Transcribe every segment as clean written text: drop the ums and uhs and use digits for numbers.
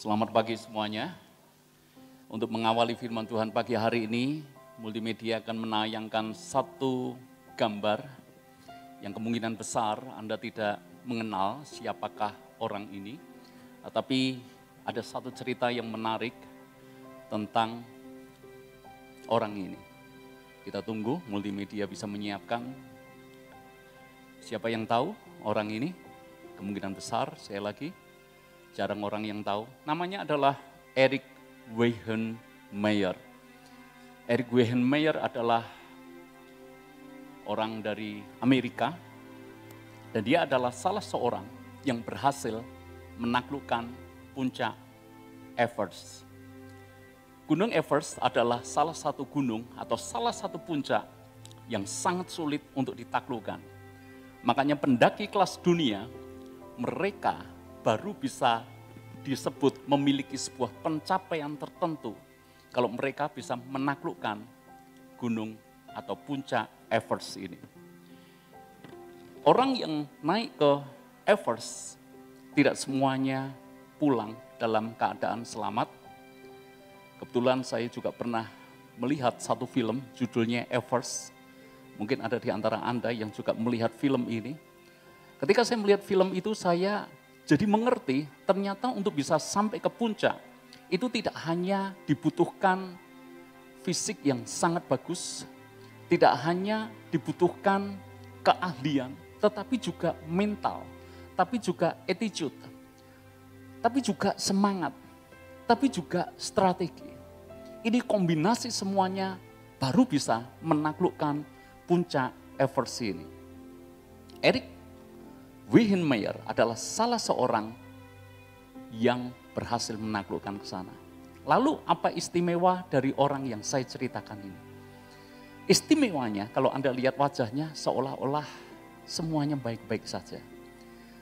Selamat pagi semuanya. Untuk mengawali firman Tuhan pagi hari ini, Multimedia akan menayangkan satu gambar yang kemungkinan besar Anda tidak mengenal siapakah orang ini. Tetapi ada satu cerita yang menarik tentang orang ini. Kita tunggu Multimedia bisa menyiapkan. Siapa yang tahu orang ini? Kemungkinan besar, saya lagi, jarang orang yang tahu. Namanya adalah Erik Weihenmayer. Erik Weihenmayer adalah orang dari Amerika dan dia adalah salah seorang yang berhasil menaklukkan puncak Everest. Gunung Everest adalah salah satu gunung atau salah satu puncak yang sangat sulit untuk ditaklukkan. Makanya pendaki kelas dunia mereka baru bisa disebut memiliki sebuah pencapaian tertentu kalau mereka bisa menaklukkan gunung atau puncak Everest ini. Orang yang naik ke Everest tidak semuanya pulang dalam keadaan selamat. Kebetulan saya juga pernah melihat satu film judulnya Everest. Mungkin ada di antara Anda yang juga melihat film ini. Ketika saya melihat film itu saya jadi mengerti ternyata untuk bisa sampai ke puncak itu tidak hanya dibutuhkan fisik yang sangat bagus, tidak hanya dibutuhkan keahlian, tetapi juga mental, tapi juga attitude, tapi juga semangat, tapi juga strategi. Ini kombinasi semuanya baru bisa menaklukkan puncak Everest ini. Erik Weihenmayer adalah salah seorang yang berhasil menaklukkan ke sana. Lalu apa istimewa dari orang yang saya ceritakan ini? Istimewanya kalau Anda lihat wajahnya seolah-olah semuanya baik-baik saja.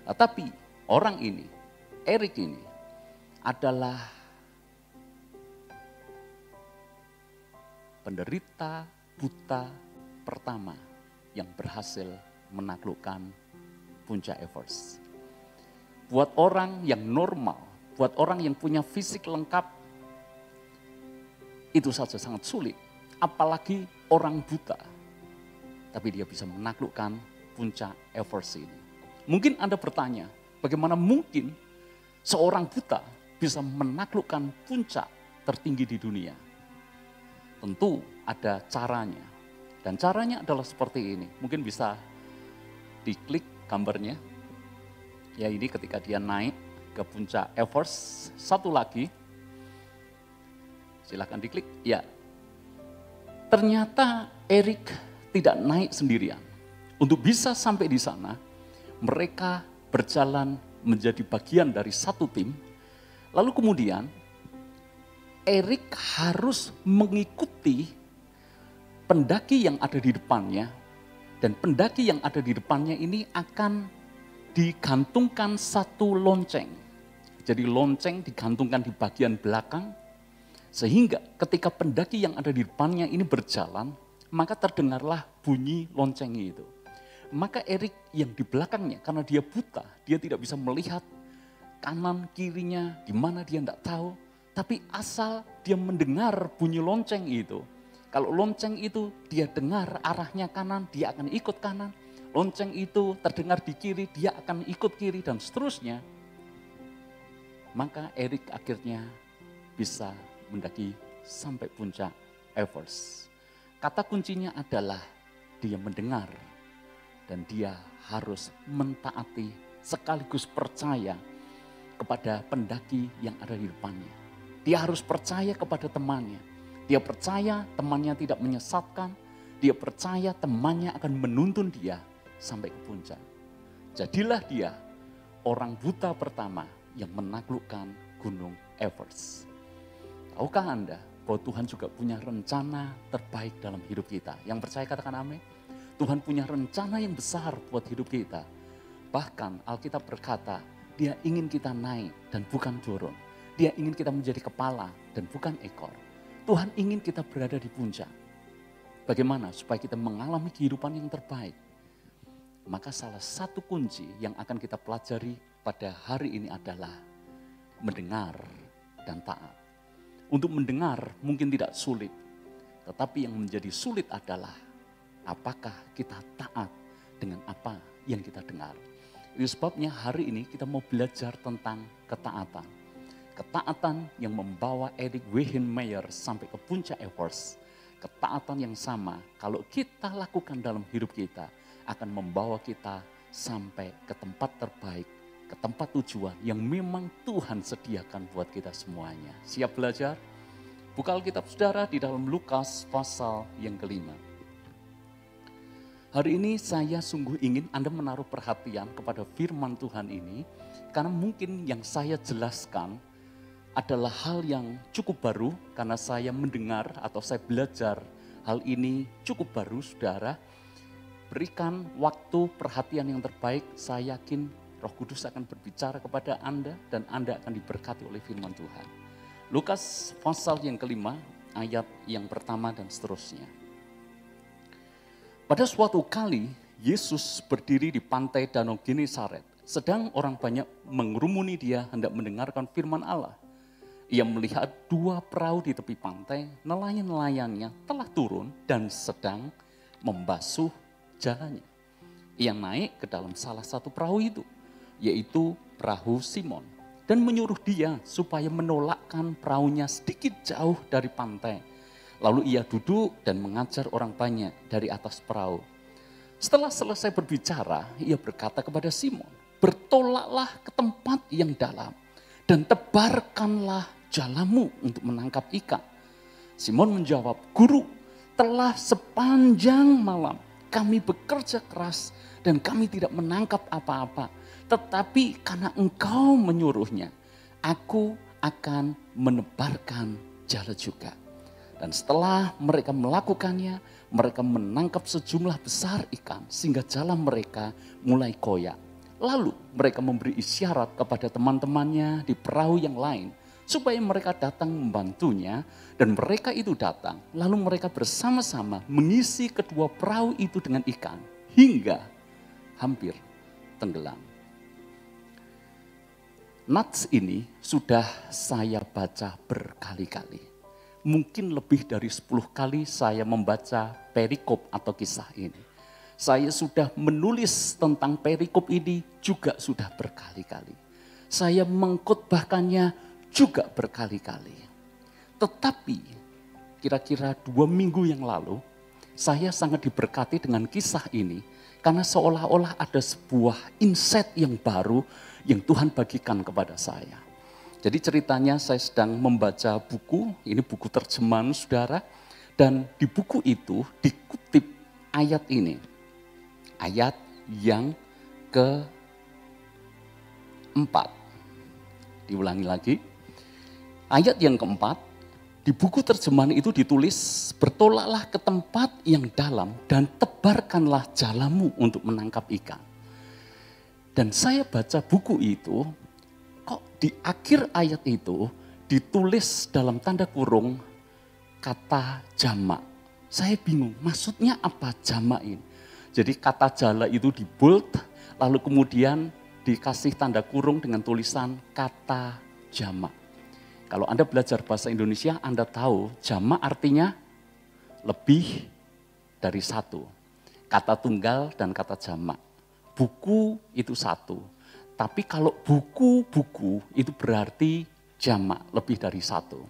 Tapi orang ini, Erik ini adalah penderita buta pertama yang berhasil menaklukkan puncak Everest. Buat orang yang normal, buat orang yang punya fisik lengkap, itu saja sangat sulit. Apalagi orang buta. Tapi dia bisa menaklukkan puncak Everest ini. Mungkin Anda bertanya, bagaimana mungkin seorang buta bisa menaklukkan puncak tertinggi di dunia? Tentu ada caranya. Dan caranya adalah seperti ini. Mungkin bisa diklik gambarnya. Ya ini ketika dia naik ke puncak Everest. Satu lagi. Silakan diklik. Ya. Ternyata Erik tidak naik sendirian. Untuk bisa sampai di sana, mereka berjalan menjadi bagian dari satu tim. Lalu kemudian Erik harus mengikuti pendaki yang ada di depannya. Dan pendaki yang ada di depannya ini akan digantungkan satu lonceng. Jadi lonceng digantungkan di bagian belakang. Sehingga ketika pendaki yang ada di depannya ini berjalan, maka terdengarlah bunyi lonceng itu. Maka Erik yang di belakangnya karena dia buta, dia tidak bisa melihat kanan kirinya, di mana dia tidak tahu. Tapi asal dia mendengar bunyi lonceng itu. Kalau lonceng itu dia dengar arahnya kanan, dia akan ikut kanan. Lonceng itu terdengar di kiri, dia akan ikut kiri dan seterusnya. Maka Erik akhirnya bisa mendaki sampai puncak Everest. Kata kuncinya adalah dia mendengar dan dia harus mentaati sekaligus percaya kepada pendaki yang ada di depannya. Dia harus percaya kepada temannya. Dia percaya temannya tidak menyesatkan. Dia percaya temannya akan menuntun dia sampai ke puncak. Jadilah dia orang buta pertama yang menaklukkan gunung Everest. Tahukah Anda bahwa Tuhan juga punya rencana terbaik dalam hidup kita? Yang percaya katakan amin. Tuhan punya rencana yang besar buat hidup kita. Bahkan Alkitab berkata, Dia ingin kita naik dan bukan turun. Dia ingin kita menjadi kepala dan bukan ekor. Tuhan ingin kita berada di puncak. Bagaimana supaya kita mengalami kehidupan yang terbaik? Maka salah satu kunci yang akan kita pelajari pada hari ini adalah mendengar dan taat. Untuk mendengar mungkin tidak sulit, tetapi yang menjadi sulit adalah apakah kita taat dengan apa yang kita dengar. Itu sebabnya hari ini kita mau belajar tentang ketaatan. Ketaatan yang membawa Erik Weihenmayer sampai ke puncak Everest. Ketaatan yang sama kalau kita lakukan dalam hidup kita akan membawa kita sampai ke tempat terbaik, ke tempat tujuan yang memang Tuhan sediakan buat kita semuanya. Siap belajar? Buka Alkitab saudara di dalam Lukas pasal yang kelima. Hari ini saya sungguh ingin Anda menaruh perhatian kepada firman Tuhan ini, karena mungkin yang saya jelaskan adalah hal yang cukup baru, karena saya mendengar atau saya belajar hal ini cukup baru saudara. Berikan waktu perhatian yang terbaik, saya yakin Roh Kudus akan berbicara kepada Anda dan Anda akan diberkati oleh firman Tuhan. Lukas pasal yang kelima, ayat yang pertama dan seterusnya. Pada suatu kali, Yesus berdiri di pantai Danau Genesaret. Sedang orang banyak mengerumuni dia hendak mendengarkan firman Allah. Ia melihat dua perahu di tepi pantai, nelayan-nelayannya telah turun dan sedang membasuh jalannya. Ia naik ke dalam salah satu perahu itu, yaitu perahu Simon, dan menyuruh dia supaya menolakkan perahunya sedikit jauh dari pantai. Lalu ia duduk dan mengajar orang banyak dari atas perahu. Setelah selesai berbicara, ia berkata kepada Simon, "Bertolaklah ke tempat yang dalam dan tebarkanlah jalamu untuk menangkap ikan." Simon menjawab, "Guru, telah sepanjang malam kami bekerja keras dan kami tidak menangkap apa-apa. Tetapi karena engkau menyuruhnya, aku akan menebarkan jala juga." Dan setelah mereka melakukannya, mereka menangkap sejumlah besar ikan sehingga jala mereka mulai koyak. Lalu mereka memberi isyarat kepada teman-temannya di perahu yang lain supaya mereka datang membantunya, dan mereka itu datang. Lalu mereka bersama-sama mengisi kedua perahu itu dengan ikan hingga hampir tenggelam. Nats ini sudah saya baca berkali-kali. Mungkin lebih dari 10 kali saya membaca perikop atau kisah ini. Saya sudah menulis tentang perikop ini juga sudah berkali-kali. Saya mengkhotbahkannya juga berkali-kali. Tetapi kira-kira 2 minggu yang lalu saya sangat diberkati dengan kisah ini, karena seolah-olah ada sebuah insight yang baru yang Tuhan bagikan kepada saya. Jadi ceritanya saya sedang membaca buku, ini buku terjemahan saudara, dan di buku itu dikutip ayat ini. Ayat yang keempat. Diulangi lagi. Ayat yang keempat, di buku terjemahan itu ditulis, "Bertolaklah ke tempat yang dalam dan tebarkanlah jalamu untuk menangkap ikan." Dan saya baca buku itu, kok di akhir ayat itu ditulis dalam tanda kurung kata jamak. Saya bingung, maksudnya apa jamak ini? Jadi kata jala itu di bold, lalu kemudian dikasih tanda kurung dengan tulisan kata jamak. Kalau Anda belajar bahasa Indonesia, Anda tahu jamak artinya lebih dari satu. Kata tunggal dan kata jamak. Buku itu satu. Tapi kalau buku-buku itu berarti jamak, lebih dari satu.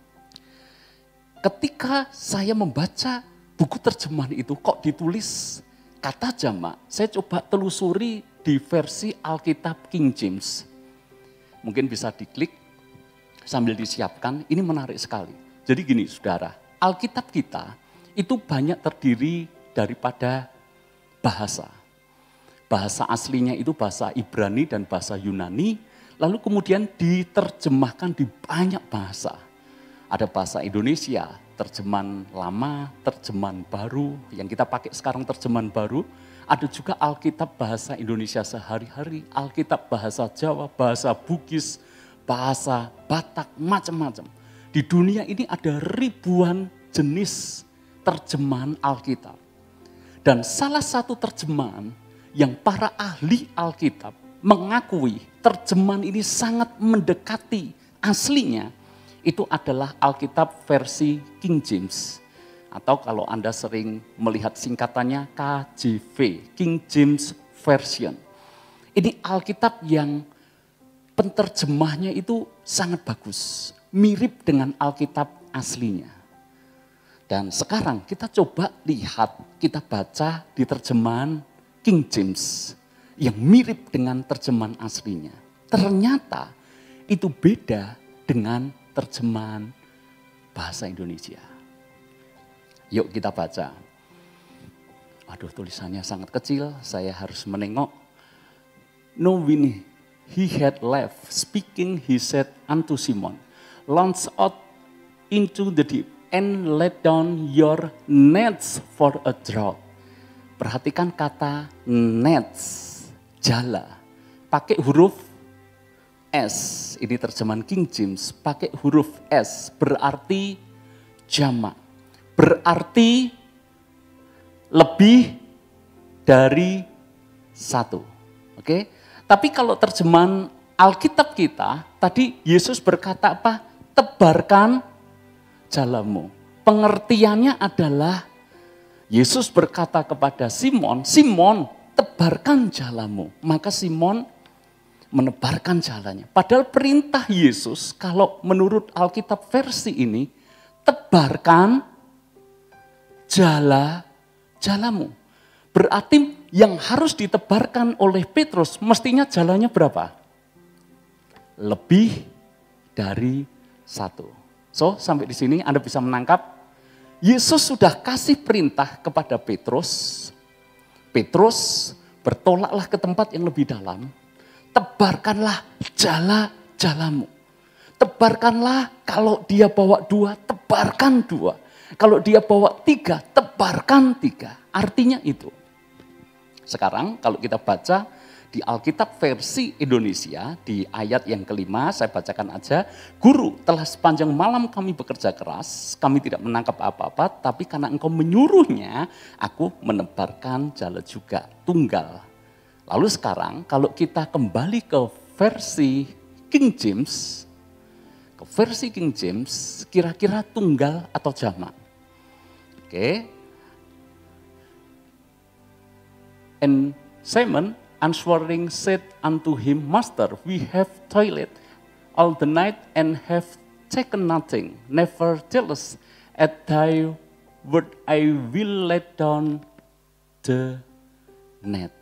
Ketika saya membaca buku terjemahan itu kok ditulis kata jamak, saya coba telusuri di versi Alkitab King James. Mungkin bisa diklik sambil disiapkan, ini menarik sekali. Jadi gini saudara, Alkitab kita itu banyak terdiri daripada bahasa. Bahasa aslinya itu bahasa Ibrani dan bahasa Yunani, lalu kemudian diterjemahkan di banyak bahasa. Ada bahasa Indonesia, terjemahan lama, terjemahan baru, yang kita pakai sekarang terjemahan baru. Ada juga Alkitab bahasa Indonesia sehari-hari, Alkitab bahasa Jawa, bahasa Bugis, bahasa Batak, macam-macam. Di dunia ini ada ribuan jenis terjemahan Alkitab. Dan salah satu terjemahan yang para ahli Alkitab mengakui terjemahan ini sangat mendekati aslinya, itu adalah Alkitab versi King James. Atau kalau Anda sering melihat singkatannya KJV, King James Version. Ini Alkitab yang penterjemahnya itu sangat bagus, mirip dengan Alkitab aslinya. Dan sekarang kita coba lihat, kita baca di terjemahan King James yang mirip dengan terjemahan aslinya. Ternyata itu beda dengan terjemahan bahasa Indonesia. Yuk kita baca. Aduh, tulisannya sangat kecil, saya harus menengok. No, when he had left speaking, he said unto Simon, launch out into the deep and let down your nets for a draught. Perhatikan kata nets, jala, pakai huruf S. Ini terjemahan King James, pakai huruf S, berarti jamak. Berarti lebih dari satu. Oke? Tapi kalau terjemahan Alkitab kita, tadi Yesus berkata apa? Tebarkan jalamu. Pengertiannya adalah Yesus berkata kepada Simon, Simon, tebarkan jalamu. Maka Simon menebarkan jalannya. Padahal perintah Yesus, kalau menurut Alkitab versi ini, tebarkan jalamu. Berarti yang harus ditebarkan oleh Petrus mestinya jalannya berapa? Lebih dari satu. So, sampai di sini Anda bisa menangkap, Yesus sudah kasih perintah kepada Petrus. Petrus, bertolaklah ke tempat yang lebih dalam, tebarkanlah jalamu. Tebarkanlah, kalau dia bawa 2, tebarkan 2. Kalau dia bawa 3, tebarkan 3. Artinya itu. Sekarang kalau kita baca di Alkitab versi Indonesia, di ayat yang kelima, saya bacakan aja. Guru, telah sepanjang malam kami bekerja keras, kami tidak menangkap apa-apa, tapi karena engkau menyuruhnya, aku menebarkan jala juga, tunggal. Lalu sekarang kalau kita kembali ke versi King James, kira-kira tunggal atau jamak? Oke. And Simon answering said unto him, Master, we have toiled all the night and have taken nothing. Nevertheless, at thy word I will let down the net.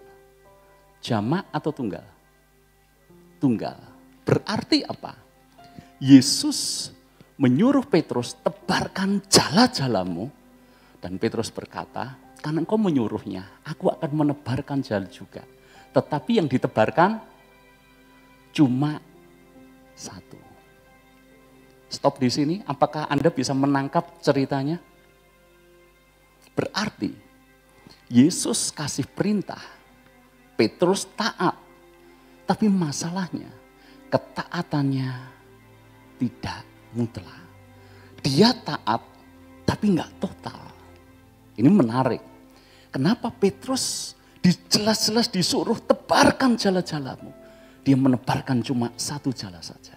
Jamak atau tunggal? Tunggal. Berarti apa? Yesus menyuruh Petrus, tebarkan jala-jalamu. Dan Petrus berkata, karena engkau menyuruhnya, aku akan menebarkan jala juga. Tetapi yang ditebarkan cuma satu. Stop di sini, apakah Anda bisa menangkap ceritanya? Berarti Yesus kasih perintah, Petrus taat. Tapi masalahnya, ketaatannya tidak mutlak. Dia taat, tapi enggak total. Ini menarik. Kenapa Petrus jelas-jelas disuruh tebarkan jala-jalamu. Dia menebarkan cuma satu jala saja.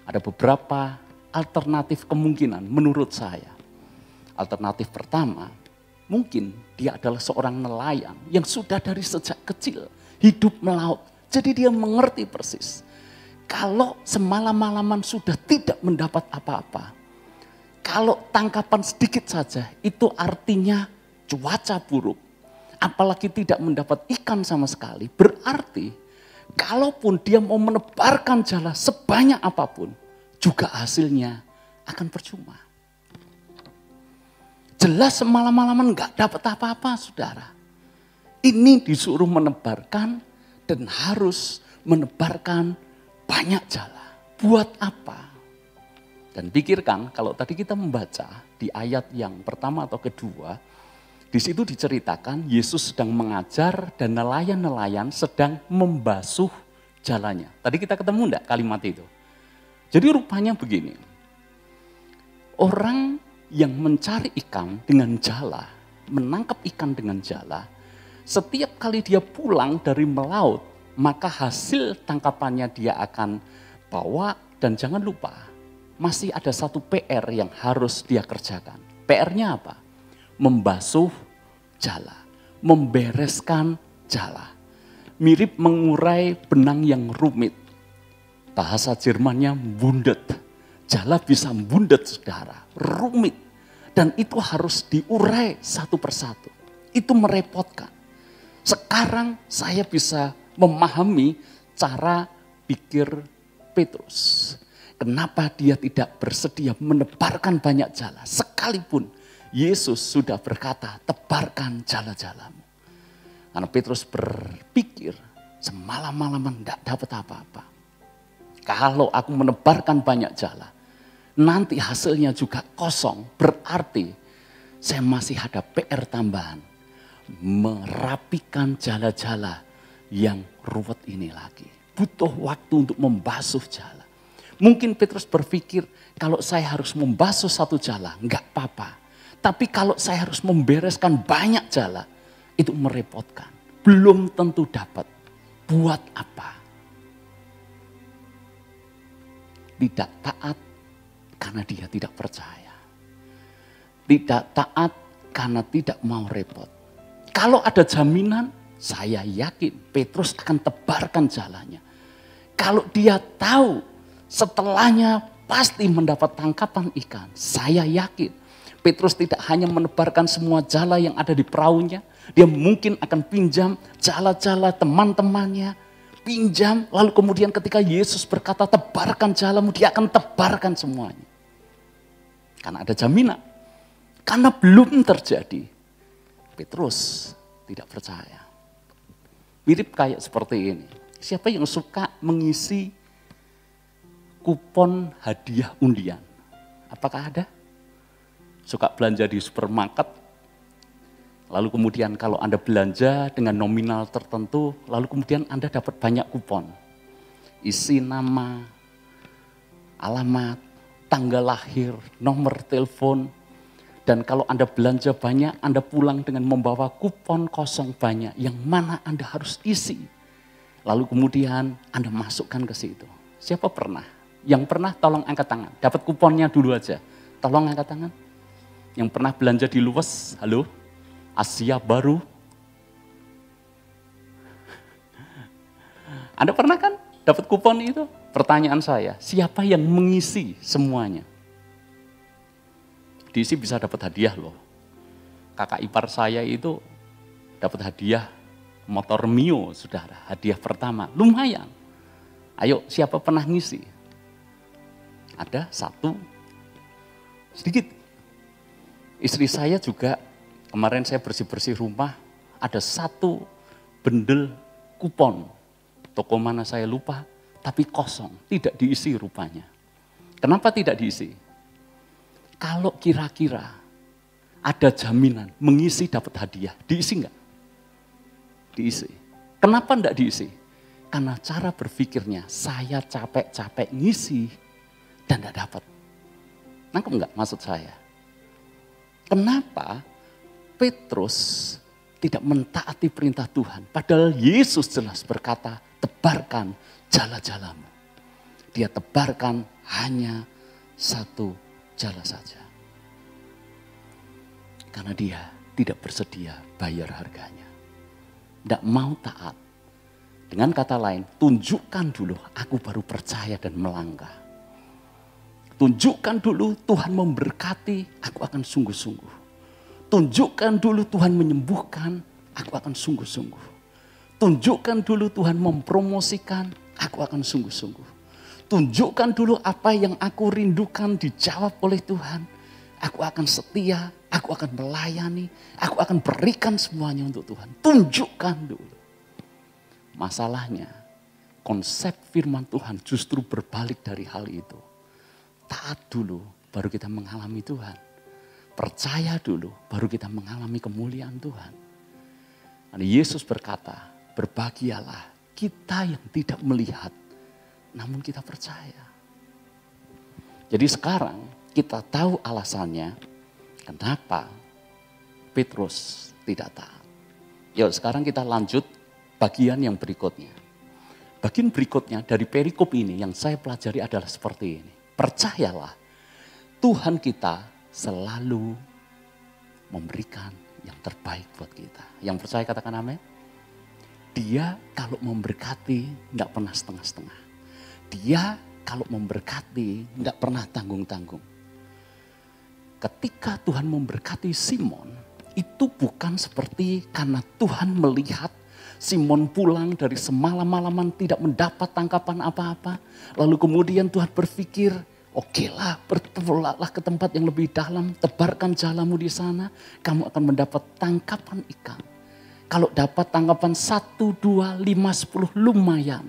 Ada beberapa alternatif kemungkinan menurut saya. Alternatif pertama, mungkin dia adalah seorang nelayan yang sudah dari sejak kecil hidup melaut. Jadi dia mengerti persis. Kalau semalam-malaman sudah tidak mendapat apa-apa, kalau tangkapan sedikit saja, itu artinya cuaca buruk. Apalagi tidak mendapat ikan sama sekali. Berarti, kalaupun dia mau menebarkan jala sebanyak apapun, juga hasilnya akan percuma. Jelas semalam-malaman gak dapat apa-apa, saudara. Ini disuruh menebarkan dan harus menebarkan banyak jala. Buat apa? Dan pikirkan kalau tadi kita membaca di ayat yang pertama atau kedua, di situ diceritakan Yesus sedang mengajar dan nelayan-nelayan sedang membasuh jalannya. Tadi kita ketemu enggak kalimat itu? Jadi rupanya begini, orang yang mencari ikan dengan jala, menangkap ikan dengan jala, setiap kali dia pulang dari melaut, maka hasil tangkapannya dia akan bawa. Dan jangan lupa, masih ada satu PR yang harus dia kerjakan. PR-nya apa? Membasuh jala, membereskan jala. Mirip mengurai benang yang rumit. Bahasa Jermannya bundet. Jala bisa bundet, saudara, rumit. Dan itu harus diurai satu persatu. Itu merepotkan. Sekarang saya bisa memahami cara pikir Petrus. Kenapa dia tidak bersedia menebarkan banyak jala. Sekalipun Yesus sudah berkata, tebarkan jala-jalamu. Karena Petrus berpikir, semalam-malaman tidak dapat apa-apa. Kalau aku menebarkan banyak jala, nanti hasilnya juga kosong. Berarti saya masih ada PR tambahan. Merapikan jala-jala yang ruwet ini lagi. Butuh waktu untuk membasuh jala. Mungkin Petrus berpikir, kalau saya harus membasuh satu jala, enggak apa-apa. Tapi kalau saya harus membereskan banyak jala, itu merepotkan. Belum tentu dapat. Buat apa? Tidak taat karena dia tidak percaya. Tidak taat karena tidak mau repot. Kalau ada jaminan, saya yakin Petrus akan tebarkan jalannya. Kalau dia tahu setelahnya pasti mendapat tangkapan ikan, saya yakin Petrus tidak hanya menebarkan semua jala yang ada di perahunya, dia mungkin akan pinjam jala-jala teman-temannya, pinjam, lalu kemudian ketika Yesus berkata tebarkan jalamu, dia akan tebarkan semuanya. Karena ada jaminan, karena belum terjadi. Petrus tidak percaya. Mirip kayak seperti ini. Siapa yang suka mengisi kupon hadiah undian? Apakah ada? Suka belanja di supermarket, lalu kemudian kalau Anda belanja dengan nominal tertentu, lalu kemudian Anda dapat banyak kupon. Isi nama, alamat, tanggal lahir, nomor telepon. Dan kalau Anda belanja banyak, Anda pulang dengan membawa kupon kosong banyak yang mana Anda harus isi. Lalu kemudian Anda masukkan ke situ. Siapa pernah? Yang pernah tolong angkat tangan. Dapat kuponnya dulu aja. Tolong angkat tangan. Yang pernah belanja di Luwes, halo? Asia baru. Anda pernah kan dapat kupon itu? Pertanyaan saya, siapa yang mengisi semuanya? Diisi bisa dapat hadiah loh. Kakak ipar saya itu dapat hadiah motor Mio, saudara. Hadiah pertama, lumayan. Ayo, siapa pernah ngisi? Ada satu, sedikit. Istri saya juga, kemarin saya bersih-bersih rumah, ada satu bendel kupon. Toko mana saya lupa, tapi kosong, tidak diisi rupanya. Kenapa tidak diisi? Kalau kira-kira ada jaminan mengisi dapat hadiah, diisi enggak? Diisi. Kenapa enggak diisi? Karena cara berpikirnya, saya capek-capek ngisi dan enggak dapat. Nangkep enggak maksud saya? Kenapa Petrus tidak mentaati perintah Tuhan? Padahal Yesus jelas berkata, tebarkan jala-jalamu. Dia tebarkan hanya satu jala saja. Karena dia tidak bersedia bayar harganya. Tidak mau taat. Dengan kata lain, tunjukkan dulu aku baru percaya dan melangkah. Tunjukkan dulu Tuhan memberkati, aku akan sungguh-sungguh. Tunjukkan dulu Tuhan menyembuhkan, aku akan sungguh-sungguh. Tunjukkan dulu Tuhan mempromosikan, aku akan sungguh-sungguh. Tunjukkan dulu apa yang aku rindukan dijawab oleh Tuhan. Aku akan setia, aku akan melayani, aku akan berikan semuanya untuk Tuhan. Tunjukkan dulu. Masalahnya, konsep firman Tuhan justru berbalik dari hal itu. Taat dulu, baru kita mengalami Tuhan. Percaya dulu, baru kita mengalami kemuliaan Tuhan. Karena Yesus berkata, berbahagialah kita yang tidak melihat, namun kita percaya. Jadi sekarang kita tahu alasannya kenapa Petrus tidak taat. Yuk sekarang kita lanjut bagian yang berikutnya. Bagian berikutnya dari perikop ini yang saya pelajari adalah seperti ini. Percayalah, Tuhan kita selalu memberikan yang terbaik buat kita. Yang percaya katakan amin. Dia kalau memberkati tidak pernah setengah-setengah. Dia kalau memberkati tidak pernah tanggung-tanggung. Ketika Tuhan memberkati Simon, itu bukan seperti karena Tuhan melihat Simon pulang dari semalam-malaman tidak mendapat tangkapan apa-apa. Lalu kemudian Tuhan berpikir, okelah, bertolaklah ke tempat yang lebih dalam, tebarkan jalamu di sana, kamu akan mendapat tangkapan ikan. Kalau dapat tangkapan 1, 2, 5, 10 lumayan.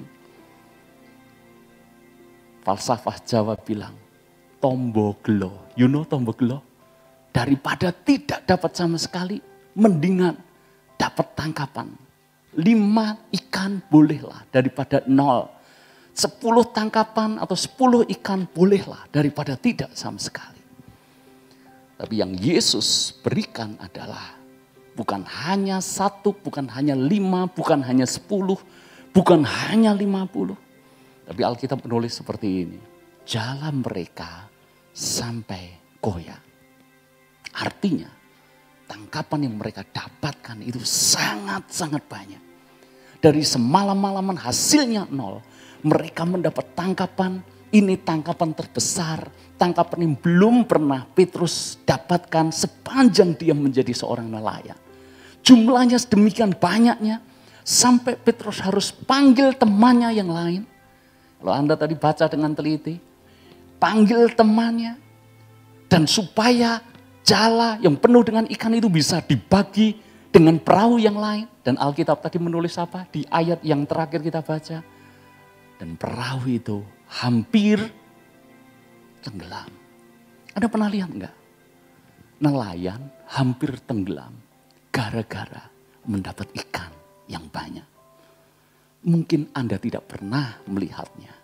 Falsafah Jawa bilang, tombo gelo. You know tombo gelo? Daripada tidak dapat sama sekali, mendingan dapat tangkapan. 5 ikan bolehlah daripada 0. 10 tangkapan atau 10 ikan bolehlah daripada tidak sama sekali. Tapi yang Yesus berikan adalah bukan hanya 1, bukan hanya 5, bukan hanya 10, bukan hanya 50. Tapi Alkitab menulis seperti ini. Jalan mereka sampai goyah. Artinya tangkapan yang mereka dapatkan itu sangat-sangat banyak. Dari semalam-malaman hasilnya 0. Mereka mendapat tangkapan, ini tangkapan terbesar. Tangkapan yang belum pernah Petrus dapatkan sepanjang dia menjadi seorang nelayan. Jumlahnya sedemikian banyaknya, sampai Petrus harus panggil temannya yang lain. Kalau Anda tadi baca dengan teliti, panggil temannya. Dan supaya jala yang penuh dengan ikan itu bisa dibagi dengan perahu yang lain. Dan Alkitab tadi menulis apa? Di ayat yang terakhir kita baca. Dan perahu itu hampir tenggelam. Anda pernah lihat enggak? Nelayan hampir tenggelam gara-gara mendapat ikan yang banyak. Mungkin Anda tidak pernah melihatnya.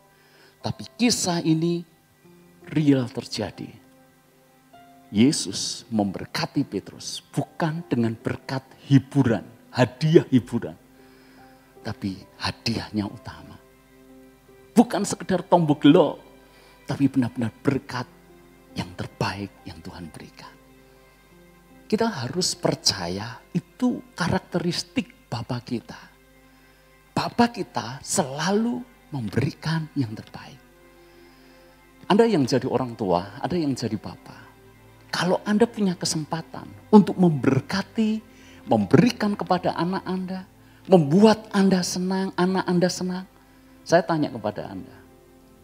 Tapi kisah ini real terjadi. Yesus memberkati Petrus bukan dengan berkat hiburan, hadiah hiburan. Tapi hadiahnya utama. Bukan sekedar tombol gelo, tapi benar-benar berkat yang terbaik yang Tuhan berikan. Kita harus percaya itu karakteristik Bapa kita. Bapa kita selalu memberikan yang terbaik. Anda yang jadi orang tua, ada yang jadi Bapa. Kalau Anda punya kesempatan untuk memberkati, memberikan kepada anak Anda, membuat Anda senang, anak Anda senang. Saya tanya kepada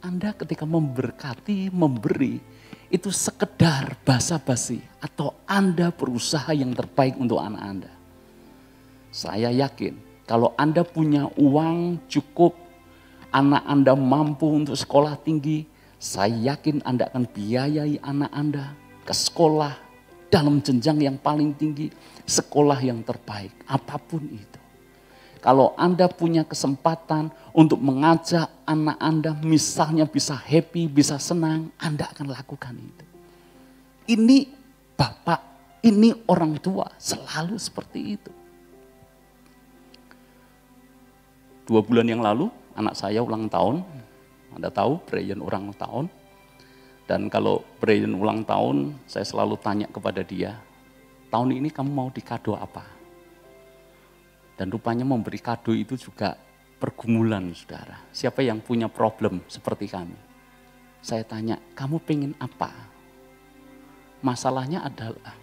Anda ketika memberkati, memberi, itu sekedar basa-basi atau Anda berusaha yang terbaik untuk anak Anda? Saya yakin kalau Anda punya uang cukup, anak Anda mampu untuk sekolah tinggi, saya yakin Anda akan biayai anak Anda ke sekolah dalam jenjang yang paling tinggi, sekolah yang terbaik, apapun itu. Kalau Anda punya kesempatan untuk mengajak anak Anda misalnya bisa happy, bisa senang, Anda akan lakukan itu. Ini Bapak, ini orang tua selalu seperti itu. 2 bulan yang lalu anak saya ulang tahun, Anda tahu Brian ulang tahun. Dan kalau Brian ulang tahun, saya selalu tanya kepada dia, tahun ini kamu mau dikado apa? Dan rupanya memberi kado itu juga pergumulan, saudara. Siapa yang punya problem seperti kami? Saya tanya, kamu pengen apa? Masalahnya adalah,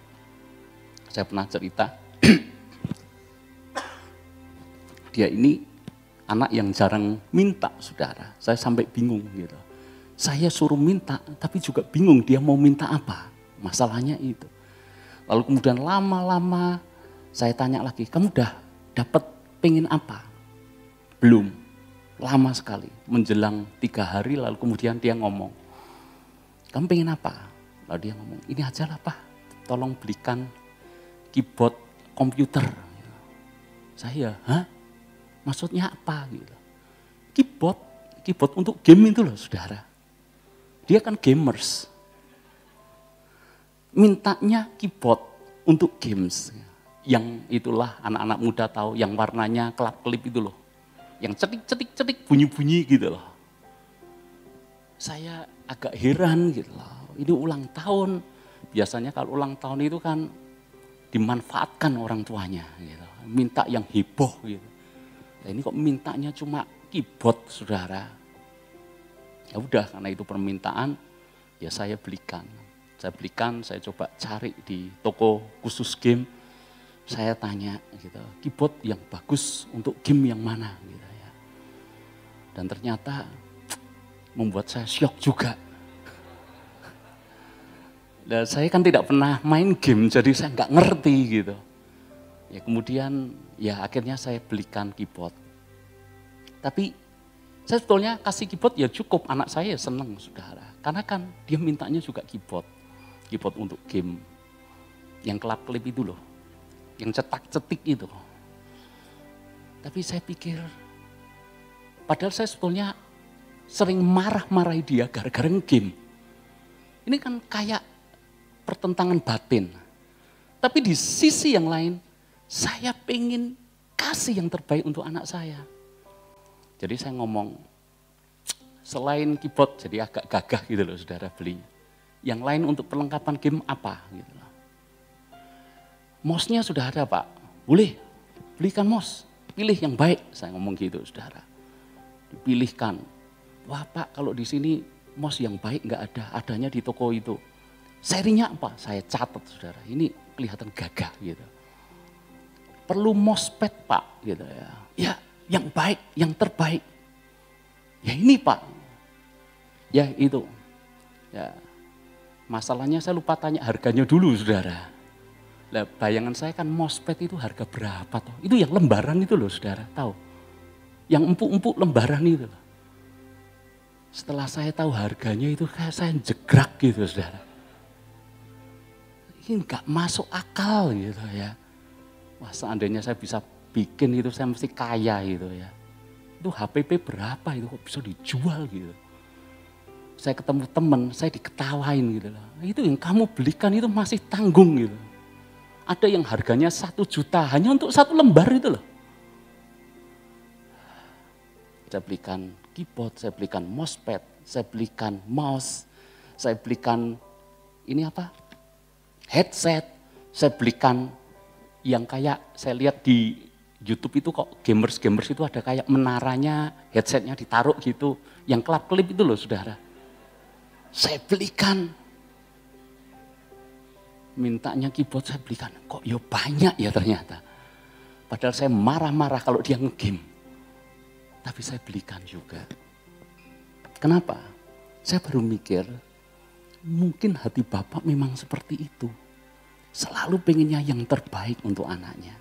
saya pernah cerita, dia ini anak yang jarang minta, saudara. Saya sampai bingung gitu. Saya suruh minta, tapi juga bingung dia mau minta apa. Masalahnya itu. Lalu kemudian lama-lama saya tanya lagi, kamu udah dapat pengen apa? Belum. Lama sekali. Menjelang 3 hari lalu kemudian dia ngomong, kamu pengen apa? Lalu dia ngomong, ini aja lah Pak, tolong belikan keyboard komputer. Saya, hah? Maksudnya apa? Gitu. Keyboard untuk game itu loh saudara. Dia kan gamers. Mintanya keyboard untuk games. Yang itulah anak-anak muda tahu, yang warnanya kelap-kelip itu loh. Yang cetik-cetik-cetik bunyi-bunyi gitu loh. saya agak heran gitu loh. Ini ulang tahun, biasanya kalau ulang tahun itu kan dimanfaatkan orang tuanya gitu. Minta yang heboh gitu. Nah, ini kok mintanya cuma keyboard, saudara. Ya udah, karena itu permintaan, ya saya belikan. Saya coba cari di toko khusus game. Saya tanya gitu, keyboard yang bagus untuk game yang mana gitu ya. Dan ternyata membuat saya syok juga. Dan saya kan tidak pernah main game, jadi saya nggak ngerti gitu. Ya kemudian ya akhirnya saya belikan keyboard. Tapi saya sebetulnya kasih keyboard ya cukup, anak saya seneng, saudara. Karena kan dia mintanya juga keyboard untuk game. Yang kelap-kelip itu loh, yang cetak-cetik itu. Tapi saya pikir, padahal saya sebetulnya sering marah-marahi dia gara-gara game. Ini kan kayak pertentangan batin. Tapi di sisi yang lain, saya pengen kasih yang terbaik untuk anak saya. Jadi saya ngomong, selain keyboard, jadi agak gagah gitu loh saudara belinya. Yang lain untuk perlengkapan game apa gitu loh. Mouse-nya sudah ada Pak, boleh belikan mouse, pilih yang baik, saya ngomong gitu saudara. Dipilihkan, wah Pak kalau di sini mouse yang baik nggak ada, adanya di toko itu. Serinya apa? Saya catat saudara, ini kelihatan gagah gitu. Perlu mousepad Pak gitu ya. Ya yang baik, yang terbaik. Ya ini Pak. Ya itu. Ya. Masalahnya saya lupa tanya harganya dulu saudara. Lah bayangan saya kan mousepad itu harga berapa toh? Itu yang lembaran itu loh saudara, tahu? Yang empuk-empuk lembaran itu loh. Setelah saya tahu harganya itu kayak saya jegrak gitu saudara. Ini nggak masuk akal gitu ya. Wah seandainya saya bisa bikin itu saya mesti kaya gitu ya. Itu HPP berapa itu kok bisa dijual gitu. Saya ketemu teman, saya diketawain gitu loh. Itu yang kamu belikan itu masih tanggung gitu. Ada yang harganya 1 juta hanya untuk 1 lembar itu loh. Saya belikan keyboard, saya belikan mousepad, saya belikan mouse, saya belikan ini apa? Headset, saya belikan yang kayak saya lihat di YouTube itu kok gamers itu ada kayak menaranya, headsetnya ditaruh gitu, yang kelap-kelip itu loh saudara. Saya belikan, mintanya keyboard saya belikan, kok ya banyak ya ternyata. Padahal saya marah-marah kalau dia nge-game, tapi saya belikan juga. Kenapa? Saya baru mikir, mungkin hati Bapak memang seperti itu. Selalu pengennya yang terbaik untuk anaknya.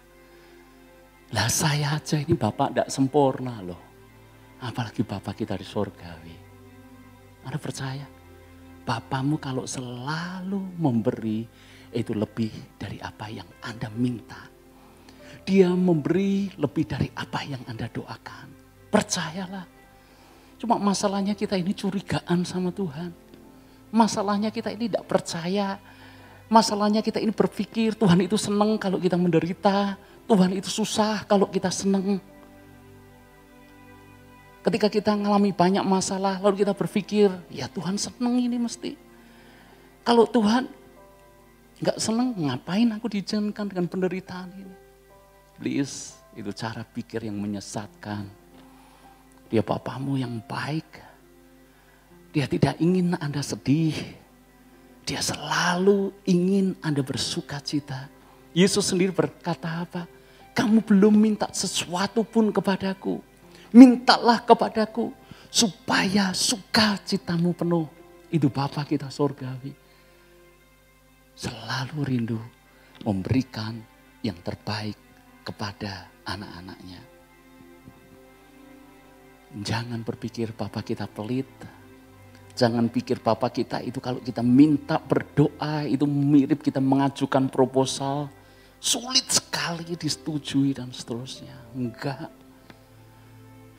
Lah saya aja ini Bapak tidak sempurna loh. Apalagi Bapak kita di surgawi. Anda percaya? Bapakmu kalau selalu memberi itu lebih dari apa yang Anda minta. Dia memberi lebih dari apa yang Anda doakan. Percayalah. Cuma masalahnya kita ini curigaan sama Tuhan. Masalahnya kita ini tidak percaya. Masalahnya kita ini berpikir Tuhan itu senang kalau kita menderita. Tuhan itu susah kalau kita senang. Ketika kita mengalami banyak masalah, lalu kita berpikir, ya Tuhan senang ini mesti. Kalau Tuhan nggak senang, ngapain aku diizinkan dengan penderitaan ini? Please, itu cara pikir yang menyesatkan. Dia Bapamu yang baik. Dia tidak ingin Anda sedih. Dia selalu ingin Anda bersuka cita. Yesus sendiri berkata apa? Kamu belum minta sesuatu pun kepadaku. Mintalah kepadaku supaya sukacitamu penuh. Itu Bapa kita surgawi. Selalu rindu memberikan yang terbaik kepada anak-anaknya. Jangan berpikir Bapa kita pelit. Jangan pikir Bapa kita itu kalau kita minta berdoa itu mirip kita mengajukan proposal. Sulit sekali disetujui dan seterusnya. Enggak.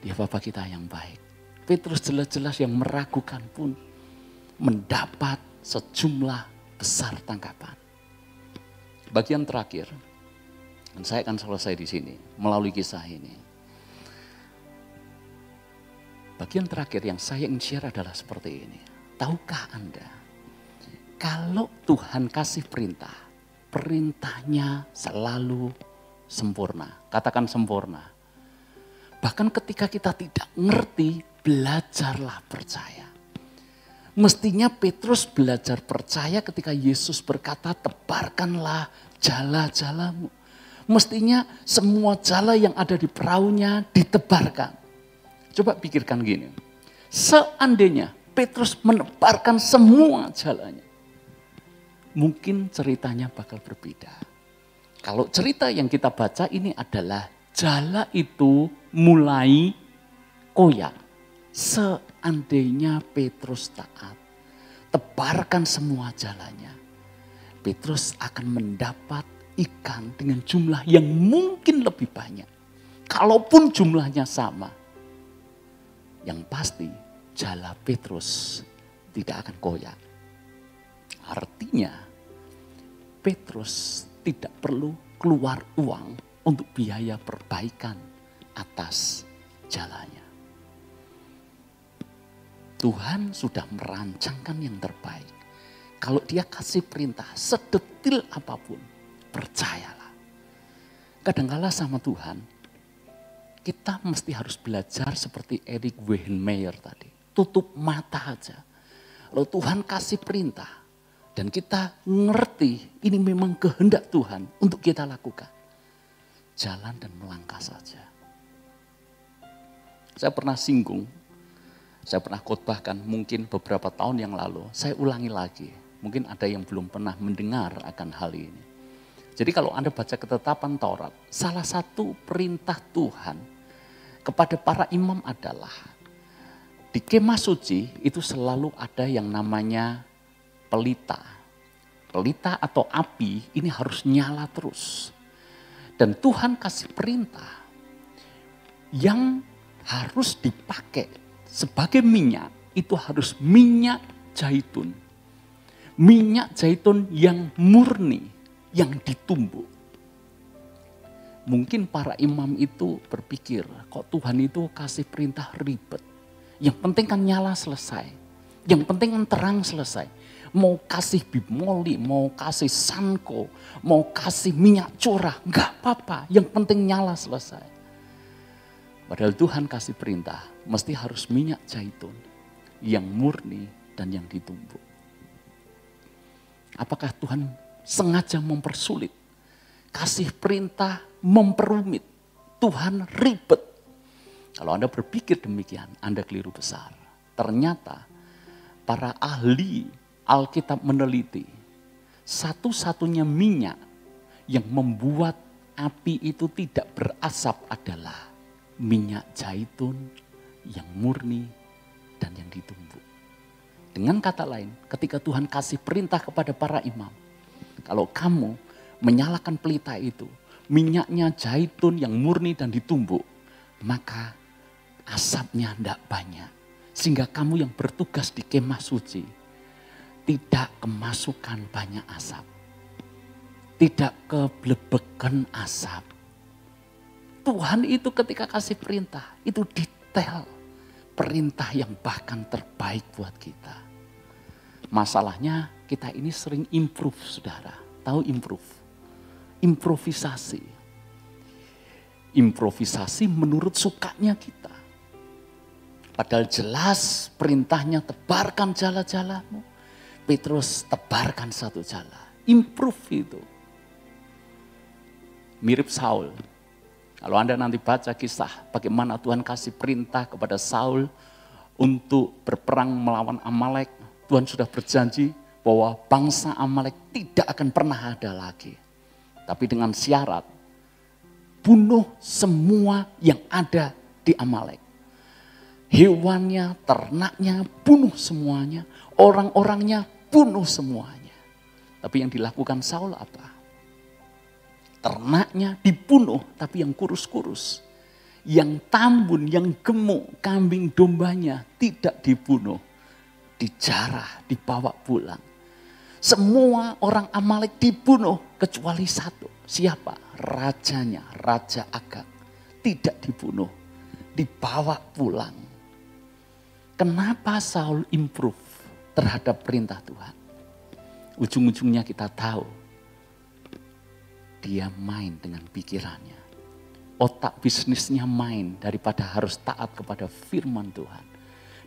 Dia Bapa kita yang baik. Petrus jelas-jelas yang meragukan pun mendapat sejumlah besar tangkapan. Bagian terakhir, dan saya akan selesai di sini melalui kisah ini. Bagian terakhir yang saya ingin share adalah seperti ini. Tahukah Anda, kalau Tuhan kasih perintah, perintahnya selalu sempurna. Katakan sempurna. Bahkan ketika kita tidak ngerti, belajarlah percaya. Mestinya Petrus belajar percaya ketika Yesus berkata, tebarkanlah jala-jalamu. Mestinya semua jala yang ada di perahunya ditebarkan. Coba pikirkan gini, seandainya Petrus menebarkan semua jalanya, mungkin ceritanya bakal berbeda. Kalau cerita yang kita baca ini adalah jala itu mulai koyak. Seandainya Petrus taat, tebarkan semua jalanya, Petrus akan mendapat ikan dengan jumlah yang mungkin lebih banyak. Kalaupun jumlahnya sama, yang pasti jala Petrus tidak akan koyak. Artinya Petrus tidak perlu keluar uang untuk biaya perbaikan atas jalannya. Tuhan sudah merancangkan yang terbaik. Kalau dia kasih perintah sedetil apapun, percayalah. Kadang-kala sama Tuhan, kita mesti harus belajar seperti Erik Weihenmayer tadi. Tutup mata aja. Lalu Tuhan kasih perintah. Dan kita ngerti ini memang kehendak Tuhan untuk kita lakukan. Jalan dan melangkah saja. Saya pernah singgung, saya pernah khotbahkan mungkin beberapa tahun yang lalu. Saya ulangi lagi. Mungkin ada yang belum pernah mendengar akan hal ini. Jadi kalau Anda baca ketetapan Taurat, salah satu perintah Tuhan kepada para imam adalah di kemah suci itu selalu ada yang namanya pelita. Pelita atau api ini harus nyala terus. Dan Tuhan kasih perintah yang harus dipakai sebagai minyak itu harus minyak zaitun. Minyak zaitun yang murni, yang ditumbuk. Mungkin para imam itu berpikir, kok Tuhan itu kasih perintah ribet. Yang penting kan nyala selesai. Yang penting kan terang selesai. Mau kasih bimoli, mau kasih sanko, mau kasih minyak curah, enggak apa-apa. Yang penting nyala selesai. Padahal Tuhan kasih perintah, mesti harus minyak zaitun yang murni dan yang ditumbuk. Apakah Tuhan sengaja mempersulit? Kasih perintah memperumit. Tuhan ribet. Kalau Anda berpikir demikian, Anda keliru besar. Ternyata para ahli Alkitab meneliti, satu-satunya minyak yang membuat api itu tidak berasap adalah minyak zaitun yang murni dan yang ditumbuk. Dengan kata lain, ketika Tuhan kasih perintah kepada para imam, kalau kamu menyalakan pelita itu, minyaknya zaitun yang murni dan ditumbuk, maka asapnya tidak banyak. Sehingga kamu yang bertugas di kemah suci, tidak kemasukan banyak asap. Tidak keblebekan asap. Tuhan itu ketika kasih perintah, itu detail. Perintah yang bahkan terbaik buat kita. Masalahnya kita ini sering improve, saudara. Tahu improve? Improvisasi. Improvisasi menurut sukanya kita. Padahal jelas perintahnya tebarkan jala-jalamu. Petrus tebarkan satu jala. Improve itu. Mirip Saul. Kalau Anda nanti baca kisah bagaimana Tuhan kasih perintah kepada Saul untuk berperang melawan Amalek. Tuhan sudah berjanji bahwa bangsa Amalek tidak akan pernah ada lagi. Tapi dengan syarat, bunuh semua yang ada di Amalek. Hewannya, ternaknya, bunuh semuanya. Orang-orangnya, bunuh semuanya. Tapi yang dilakukan Saul apa? Ternaknya dibunuh, tapi yang kurus-kurus. Yang tambun, yang gemuk, kambing dombanya tidak dibunuh. Dijarah, dibawa pulang. Semua orang Amalek dibunuh kecuali satu. Siapa? Rajanya, Raja Agag. Tidak dibunuh, dibawa pulang. Kenapa Saul improve terhadap perintah Tuhan? Ujung-ujungnya kita tahu, dia main dengan pikirannya. Otak bisnisnya main daripada harus taat kepada firman Tuhan.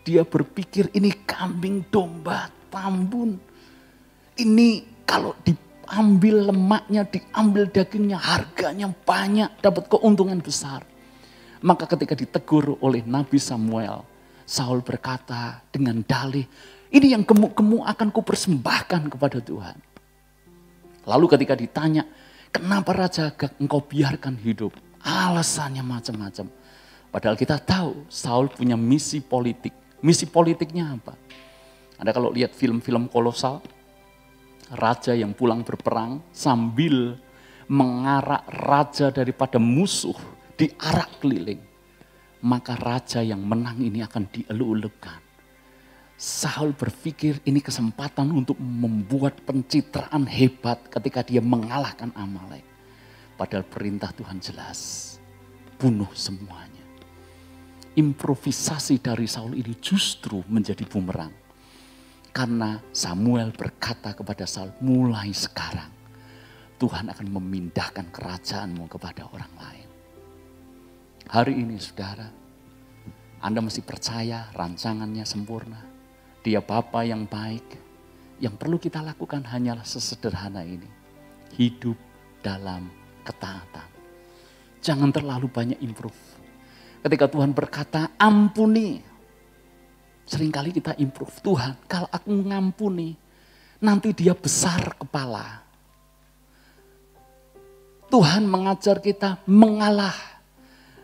Dia berpikir ini kambing domba tambun. Ini kalau diambil lemaknya, diambil dagingnya, harganya banyak, dapat keuntungan besar. Maka ketika ditegur oleh Nabi Samuel, Saul berkata dengan dalih, ini yang gemuk-gemuk akan kupersembahkan kepada Tuhan. Lalu ketika ditanya, kenapa Raja Agag engkau biarkan hidup? Alasannya macam-macam. Padahal kita tahu Saul punya misi politik. Misi politiknya apa? Anda kalau lihat film-film kolosal, raja yang pulang berperang sambil mengarak raja daripada musuh diarak keliling. Maka raja yang menang ini akan dieluk-elukkan. Saul berpikir ini kesempatan untuk membuat pencitraan hebat ketika dia mengalahkan Amalek. Padahal perintah Tuhan jelas, bunuh semuanya. Improvisasi dari Saul ini justru menjadi bumerang. Karena Samuel berkata kepada Saul, mulai sekarang Tuhan akan memindahkan kerajaanmu kepada orang lain. Hari ini saudara, Anda mesti percaya rancangannya sempurna. Dia Bapa yang baik. Yang perlu kita lakukan hanyalah sesederhana ini. Hidup dalam ketaatan. Jangan terlalu banyak improve. Ketika Tuhan berkata ampuni. Seringkali kita improve, Tuhan kalau aku ngampuni, nanti dia besar kepala. Tuhan mengajar kita mengalah.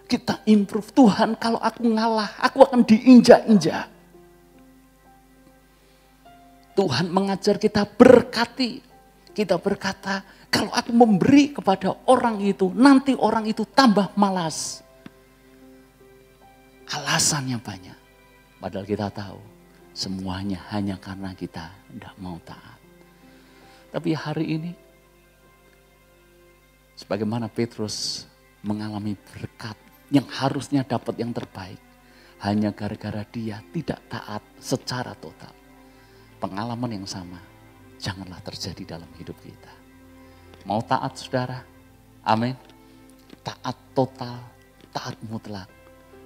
Kita improve, Tuhan kalau aku ngalah, aku akan diinjak-injak. Tuhan mengajar kita berkati. Kita berkata, kalau aku memberi kepada orang itu, nanti orang itu tambah malas. Alasannya banyak. Padahal kita tahu semuanya hanya karena kita tidak mau taat. Tapi hari ini, sebagaimana Petrus mengalami berkat yang harusnya dapat yang terbaik. Hanya gara-gara dia tidak taat secara total. Pengalaman yang sama janganlah terjadi dalam hidup kita. Mau taat saudara? Amin. Taat total, taat mutlak.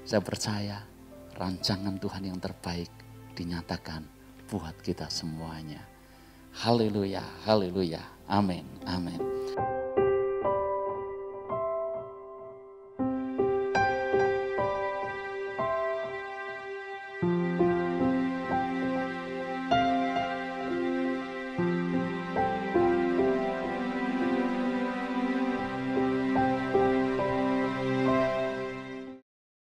Saya percaya rancangan Tuhan yang terbaik dinyatakan buat kita semuanya. Haleluya, haleluya, amin, amin.